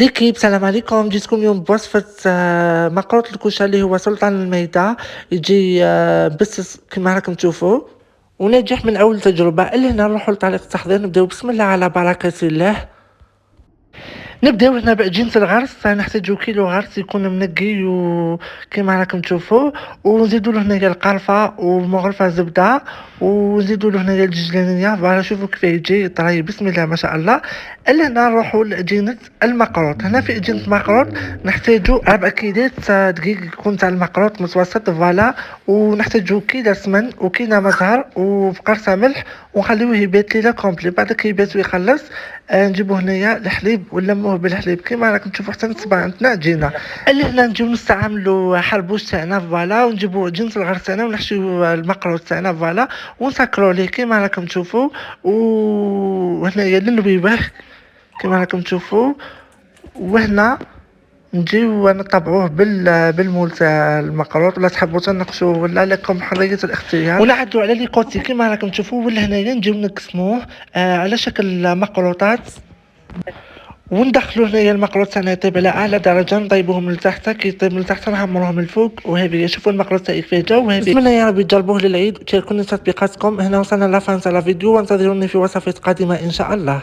ليكيب سلام عليكم. جيتكم اليوم بوصفة مقروط الكشري اللي هو سلطان الميدة. يجي بس كما راكم تشوفوا وناجح من أول تجربة. اللي هنا نروحوا لطريقة التحضير. نبداو بسم الله على بركة الله. نبداو هنا بعجينة الغرس. نحتاجو كيلو غرس يكون منقي وكما راكم تشوفوا، ونزيدو له هنايا القرفة ومغرفة زبدة، ونزيدو له هنايا الججلانية. فوالا شوفوا كيف يجي طري بسم الله ما شاء الله. هنا نروحوا لعجينة المقروط. هنا في عجينة المقروط نحتاجو 4 كيلات دقيق يكون تاع المقروط متوسط. فوالا ونحتاجو كيلو سمن وكيلو مزهر وفقرصة ملح، ونخليوه يبات ليلة كومبلي. بعد كي يبات ويخلص نجيبو هنايا الحليب ونلموه بالحليب كيما راكم تشوفوا حتى تصبح عندنا عجينه. اللي هنا نجيو نستعملوا حربوش تاعنا فوالا، ونجيبو عجينه الغرس تاعنا ونحشيو المقروط تاعنا فوالا، ونسكروا ليه كيما راكم تشوفوا. وهنايا لنبيبه كيما راكم تشوفوا. وهنا نجيو نطبعوه بالمول تاع المقروط، ولا تحبوا تنقشوه ولا لكم حريه الاختيار. ونعدوا على لي كوتي كيما راكم تشوفوا. ولا هنايا نجيو نقسموه على شكل مقروطات، وندخلوا هنايا المقروط تاعنا يطيب على اعلى درجه. نطيبوه من التحت، كي يطيب من التحت نحمروه من الفوق. وهذه شوفوا المقروط تاعي كيفاه جا. وهذه بسم الله يا ربي تجربوه للعيد وتشاركوني تطبيقاتكم. هنا وصلنا لافان تاع الفيديو، وانتظروني في وصفات قادمه ان شاء الله.